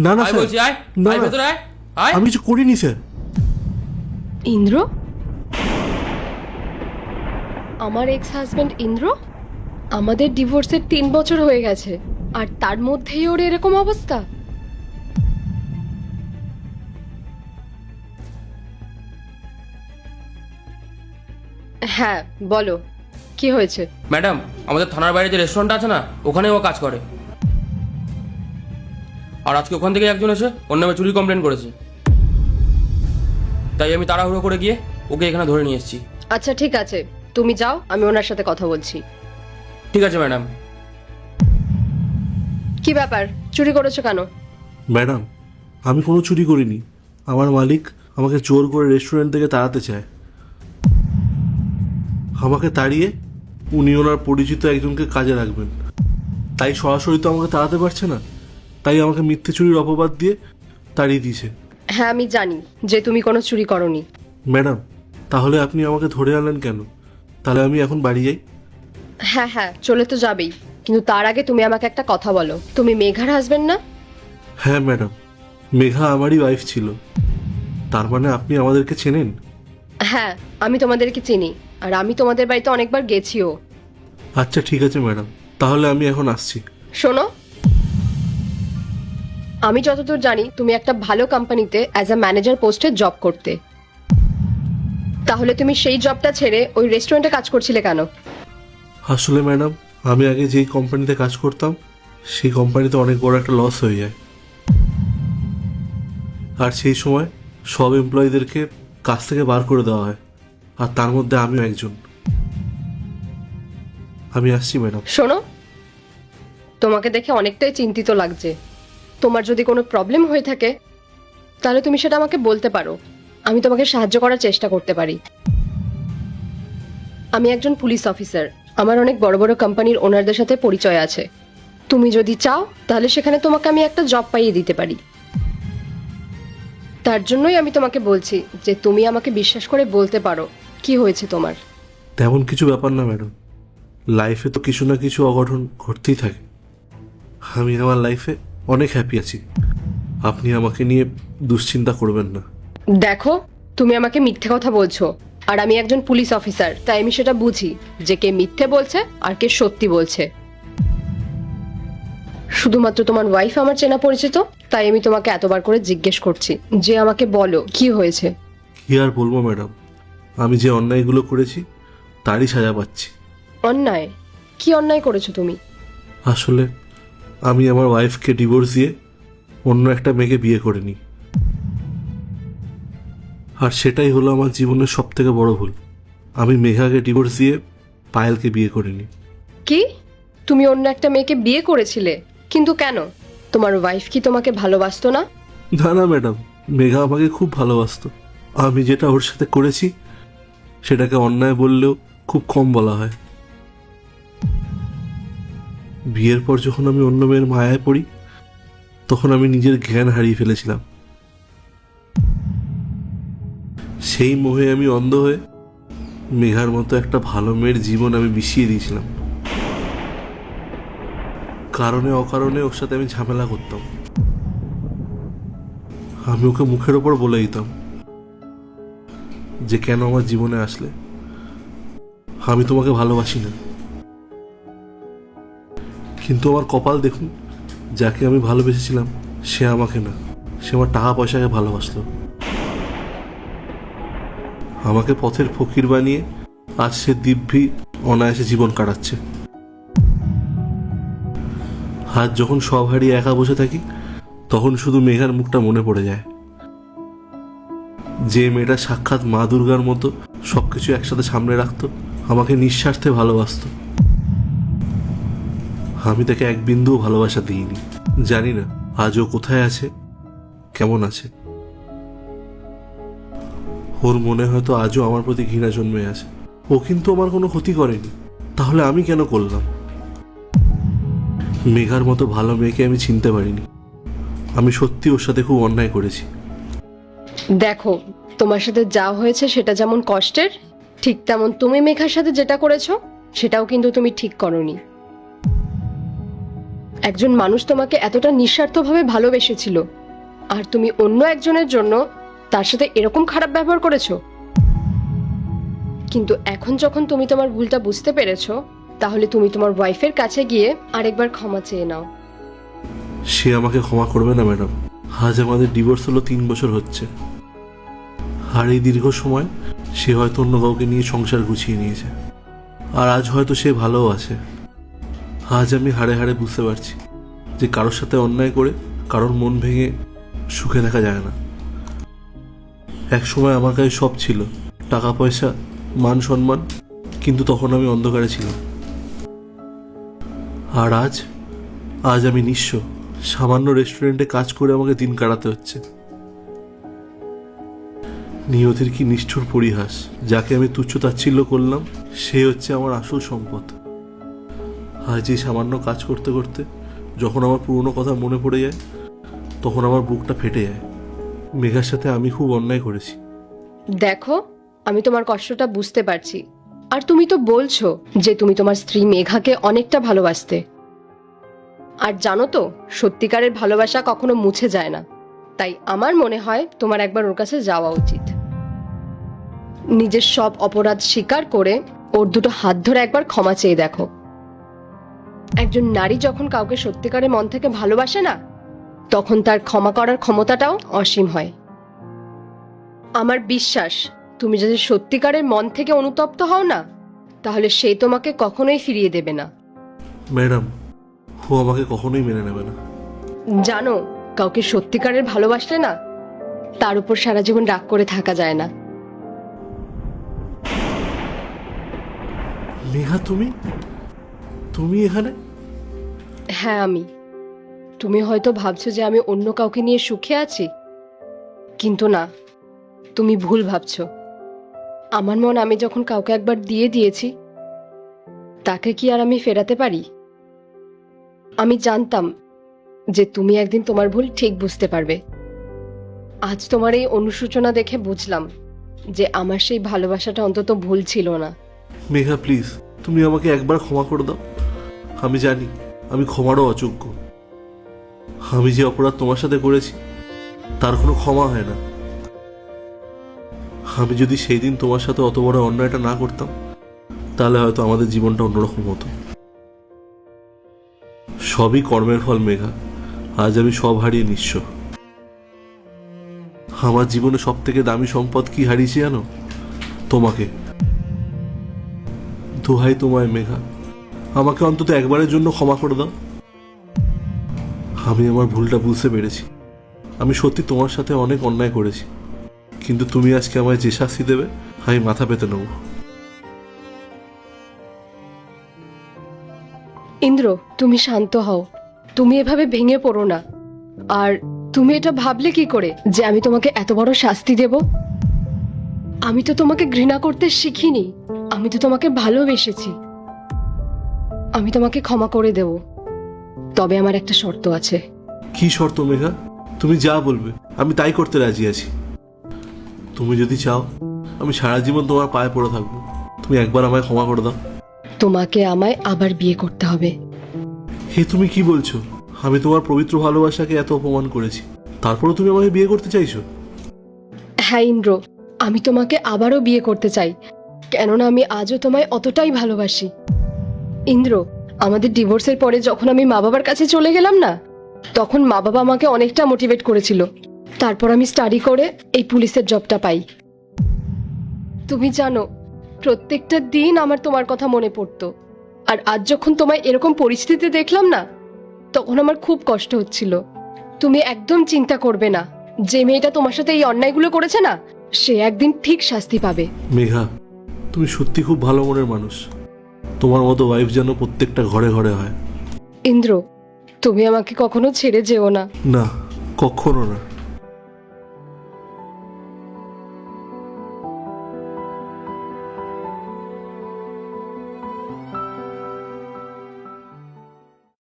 না না আয় স্যার, বলছি, আয় না, আয় না। ভেতরে আয় আয়। আমি কিছু করিনি স্যার। ইন্দ্র? আমার এক্স হাজবেন্ড ইন্দ্র? আমাদের ডিভোর্সের 3 বছর হয়ে গেছে, আর তার মধ্যেই ওর এরকম অবস্থা। হ্যাঁ বলো, কি হয়েছে? ম্যাডাম, আমাদের থানার বাইরে যে রেস্টুরেন্ট আছে না, ওখানে ও কাজ করে। আর আজকে ওখান থেকে একজন এসে ওর নামে চুরি কমপ্লেন করেছে। তাই আমি তাড়াহুড়ো করে গিয়ে ওকে এখানে ধরে নিয়ে এসেছি। আচ্ছা ঠিক আছে, তুমি যাও, আমি ওনার সাথে কথা বলছি। ঠিক আছে ম্যাডাম। কি ব্যাপার, চুরি করেছো কেন? ম্যাডাম, আমি কোনো চুরি করিনি। আমার মালিক আমাকে জোর করে রেস্টুরেন্ট থেকে তাড়াতে চায়। আমাকে তাড়িয়ে উনি ওনার পরিচিত একজনকে কাজে রাখবেন, তাই সরাসরি তো আমাকে তাড়াতে পারছে না। তাই আমাকে মিথ্যে চুরির অপবাদ দিয়ে তাড়িয়ে দিয়েছে। হ্যাঁ আমি জানি যে তুমি কোনো চুরি করনি। ম্যাডাম, তাহলে আপনি আমাকে ধরে আনলেন কেন? তাহলে আমি এখন বাড়ি যাই? হ্যাঁ হ্যাঁ, চলে তো যাবেই, কিন্তু তার আগে তুমি আমাকে একটা কথা বলো, তুমি মেঘার হাজবেন্ড না? হ্যাঁ ম্যাডাম, মেঘা আমারই ওয়াইফ ছিল। তার মানে আপনি আমাদেরকে চেনেন? হ্যাঁ, আমি তোমাদেরকে চিনি, আর আমি তোমাদের বাড়িতে অনেকবার গেছিও। আচ্ছা ঠিক আছে ম্যাডাম, তাহলে আমি এখন আসছি। শোনো, আমি যতদূর জানি তুমি একটা ভালো কোম্পানিতে অ্যাজ আ ম্যানেজার পোস্টে জব করতে। তাহলে তুমি সেই জবটা ছেড়ে ওই রেস্টুরেন্টে কাজ করছিলে কেন? আসলে ম্যাডাম, আমি আগে যেই কোম্পানিতে কাজ করতাম সেই কোম্পানিতে অনেক বড় একটা লস হয়ে যায়। আর সেই সময় সব এমপ্লয়ীদেরকে কাজ থেকে বার করে দেওয়া হয়, আর তার মধ্যে আমিও একজন। আমি আসছি ম্যাডাম। শোনো, তোমাকে দেখে অনেকটাই চিন্তিত লাগছে। তোমার যদি কোনো প্রবলেম হয়ে থাকে তাহলে তুমি সেটা আমাকে বলতে পারো, আমি তোমাকে সাহায্য করার চেষ্টা করতে পারি। আমি একজন পুলিশ অফিসার, আমার অনেক বড় বড় কোম্পানির ওনারদের সাথে পরিচয় আছে। তুমি যদি চাও তাহলে সেখানে তোমাকে আমি একটা জব পাইয়ে দিতে পারি। তার জন্যই আমি তোমাকে বলছি যে তুমি আমাকে বিশ্বাস করে বলতে পারো কি হয়েছে তোমার। তেমন কিছু ব্যাপার না ম্যাডাম, লাইফে তো কিছু না কিছু অঘটন ঘটতেই থাকে। আমি আমার লাইফে অনেক হ্যাপি আছি। আপনি আমাকে নিয়ে দুশ্চিন্তা করবেন না। দেখো, তুমি আমাকে মিথ্যে কথা বলছো, আর আমি একজন পুলিশ অফিসার, তাই আমি সেটা বুঝি যে কে মিথ্যে বলছে আর কে সত্যি বলছে। শুধুমাত্র তোমার ওয়াইফ আমার চেনা পরিচিত, তাই আমি তোমাকে এতবার করে জিজ্ঞেস করছি যে আমাকে বলো কি হয়েছে। কি আর বলবো ম্যাডাম, আমি যে অন্যায়গুলো করেছি তারই সাজা পাচ্ছি। অন্যায়? কি অন্যায় করেছো তুমি? আসলে আমি আমার ওয়াইফকে ডিভোর্স দিয়ে অন্য একটা মেয়েকে বিয়ে করে নিই, আর সেটাই হলো আমার জীবনের সব থেকে বড় ভুল। আমি মেঘাকে ডিভোর্স দিয়ে পায়েলকে বিয়ে করে নিই। কি? তুমি অন্য একটা মেয়েকে বিয়ে করেছিলে? কিন্তু কেন? তোমার ওয়াইফ কি তোমাকে ভালোবাসতো না? না না ম্যাডাম, মেঘা আমাকে খুব ভালোবাসতো। আমি যেটা ওর সাথে করেছি সেটাকে অন্যায় বললেও খুব কম বলা হয়। বিয়ের পর যখন আমি অন্য মেয়ের মায়ায় পড়ি তখন আমি নিজের জ্ঞান হারিয়ে ফেলেছিলাম। সেই মোহে আমি অন্ধ হয়ে মেঘার মতো একটা ভালো মেয়ের জীবন আমি বিষিয়ে দিয়েছিলাম। কারণে অকারণে ওর সাথে আমি ঝামেলা করতাম। আমি ওকে মুখের ওপর বলে দিতাম যে কেন আমার জীবনে আসলে, আমি তোমাকে ভালোবাসি না। কিন্তু আমার কপাল দেখুন, যাকে আমি ভালোবেসেছিলাম সে আমাকে না, সে আমার টাকা পয়সাকে ভালোবাসলো। আমাকে পথের ফকির বানিয়ে আজ সে দিব্যি অনায়াসে জীবন কাটাচ্ছে। আজ যখন সব হারিয়ে একা বসে থাকি তখন শুধু মেঘার মুখটা মনে পড়ে যায়, যে মেয়েটা সাক্ষাৎ মা দুর্গার মতো সবকিছু একসাথে সামনে রাখতো, আমাকে নিঃস্বার্থে ভালোবাসতো। আমি তাকে এক বিন্দুও ভালোবাসা দিইনি। জানি না আজও কোথায় আছে, কেমন আছে। ওর মনে হয়তো আজও আমার প্রতি ঘৃণা জন্মে আছে। ও কিন্তু আমার কোনো ক্ষতি করেনি, তাহলে আমি কেন করলাম? মেঘার মতো ভালো মেয়েকে আমি চিনতে পারিনি। আমি সত্যি ওর সাথে খুব অন্যায় করেছি। দেখো, তোমার সাথে যা হয়েছে সেটা যেমন কষ্টের, ঠিক তেমন তুমি মেঘার সাথে যেটা করেছো সেটাও কিন্তু তুমি ঠিক করনি। একজন মানুষ তোমাকে এতটা নিঃস্বার্থভাবে ভালোবেসেছিল, আর তুমি অন্য একজনের জন্য তার সাথে এরকম খারাপ ব্যবহার করেছো। কিন্তু এখন যখন তুমি তোমার ভুলটা বুঝতে পেরেছো, তাহলে তুমি তোমার ওয়াইফের কাছে গিয়ে আরেকবার ক্ষমা চেয়ে নাও। সে আমাকে ক্ষমা করবে না ম্যাডাম। আজ আমাদের ডিভোর্স হলো 3 বছর হচ্ছে, আর এই দীর্ঘ সময় সে হয়তো অন্য কাউকে নিয়ে সংসার গুছিয়ে নিয়েছে, আর আজ হয়তো সে ভালোও আছে। আজ আমি হাড়ে হাড়ে বুঝতে পারছি যে কারোর সাথে অন্যায় করে কারোর মন ভেঙে সুখে থাকা যায় না। এক সময় আমার কাছে সব ছিল, টাকা পয়সা, মান সম্মান, কিন্তু তখন আমি অন্ধকারে ছিলাম। আর আজ আমি নিঃস্ব। সামান্য রেস্টুরেন্টে কাজ করে আমাকে দিন কাটাতে হচ্ছে। নিয়তির কি নিষ্ঠুর পরিহাস! যাকে আমি তুচ্ছ তাচ্ছিল্য করলাম, সে হচ্ছে আমার আসল সম্পদ। আজ এই সামান্য কাজ করতে করতে যখন আমার পুরনো কথা মনে পড়ে যায়, তখন আমার বুকটা ফেটে যায়। মেঘার সাথে আমি খুব অন্যায় করেছি। দেখো, আমি তোমার কষ্টটা বুঝতে পারছি, আর তুমি তো বলছো যে তুমি তোমার স্ত্রী মেঘাকে অনেকটা ভালোবাসতে। আর জানো তো, সত্যিকারের ভালোবাসা কখনো মুছে যায় না। তাই আমার মনে হয় তোমার একবার ওর কাছে যাওয়া উচিত। নিজের সব অপরাধ স্বীকার করে ওর দুটো হাত ধরে একবার ক্ষমা চেয়ে দেখো। একজন নারী যখন কাউকে সত্যিকারের মন থেকে ভালোবাসে না, তখন তার ক্ষমা করার ক্ষমতাটাও অসীম হয়। আমার বিশ্বাস, তুমি যদি সত্যিকারের মন থেকে অনুতপ্ত হও না, তাহলে সে তোমাকে কখনোই ফিরিয়ে দেবে না। ম্যাডাম, ও আমাকে কখনোই মেনে নেবে না। জানো, কাউকে সত্যিকারের ভালোবাসলে না, তার উপর সারা জীবন রাগ করে থাকা যায় না। মেঘা, তুমি এখানে? হ্যাঁ, আমি। তুমি হয়তো ভাবছো যে আমি অন্য কাউকে নিয়ে সুখে আছি, কিন্তু না, তুমি ভুল ভাবছো। আমার মন আমি যখন কাউকে একবার দিয়ে দিয়েছি, তাকে কি আর আমি ফেরাতে পারি? আমি জানতাম যে তুমি একদিন তোমার ভুল ঠিক বুঝতে পারবে। আজ তোমার এই অনুশোচনা দেখে বুঝলাম যে আমার সেই ভালোবাসাটা অন্তত ভুল ছিল না। মেঘা, প্লিজ, তুমি আমাকে একবার ক্ষমা করে দাও। আমি জানি আমি ক্ষমারও অযোগ্য। আমি যে অপরাধ তোমার সাথে করেছি, তার কোনো ক্ষমা হয় না। আমি যদি সেই দিন তোমার সাথে অত বড় অন্যায়টা না করতাম, তাহলে হয়তো আমাদের জীবনটা অন্যরকম হতো। সবই কর্মের ফল মেঘা। আজ আমি সব হারিয়ে নিঃস্ব। আমার জীবনে সব থেকে দামি সম্পদ কি হারিয়েছি জানো? তোমাকে। দোহাই তোমায় মেঘা, আমাকে অন্তত একবারের জন্য ক্ষমা করে দাও। আমি আমার ভুলটা বুঝতে পেরেছি। আমি সত্যি তোমার সাথে অনেক অন্যায় করেছি, কিন্তু তুমি আজকে আমায় যে শাস্তি দেবে, আমি মাথা পেতে নেব। ইন্দ্র, তুমি শান্ত হও। তুমি এভাবে ভেঙে পড়ো না। আর তুমি এটা ভাবলে কি করে যে আমি তোমাকে এত বড় শাস্তি দেব? আমি তো তোমাকে ঘৃণা করতে শিখিনি, আমি তো তোমাকে ভালোবেসেছি। আমি তোমাকে ক্ষমা করে দেব, তবে আমার একটা শর্ত আছে। কি শর্ত মেঘা? তুমি যা বলবে আমি তাই করতে রাজি আছি। তুমি যদি চাও, আমি সারা জীবন তোমার পায়ে পড়ে থাকবো। তুমি একবার আমায় ক্ষমা করে দাও। তোমাকে আমায় আবার বিয়ে করতে হবে। হে, তুমি কি বলছো? আমি তোমার পবিত্র ভালোবাসাকে এত অপমান করেছি, তারপরে তুমি আমাকে বিয়ে করতে চাইছো? হ্যাঁ ইন্দ্র, আমি তোমাকে আবারও বিয়ে করতে চাই, কেননা আমি আজও তোমায় অতটাই ভালোবাসি। ইন্দ্র, আমাদের ডিভোর্সের পরে যখন আমি মা বাবার কাছে চলে গেলাম না, তখন মা বাবা আমাকে অনেকটা মোটিভেট করেছিল। তারপর আমি স্টাডি করে এই পুলিশের জবটা পাই। তুমি জানো, প্রত্যেকটা দিন আমার তোমার কথা মনে পড়তো। আর আজ যখন তোমায় এরকম পরিস্থিতি দেখলাম না, তখন আমার খুব কষ্ট হচ্ছিল। তুমি একদম চিন্তা করবে না, যে মেয়েটা তোমার সাথে এই অন্যায়গুলো করেছে না, সে একদিন ঠিক শাস্তি পাবে। মেঘা, তুমি সত্যি খুব ভালো মনের মানুষ। তোমার মতো ওয়াইফ যেন প্রত্যেকটা ঘরে ঘরে হয়। ইন্দ্র, তুমি আমাকে কখনো ছেড়ে যেও না। না, কখনো না।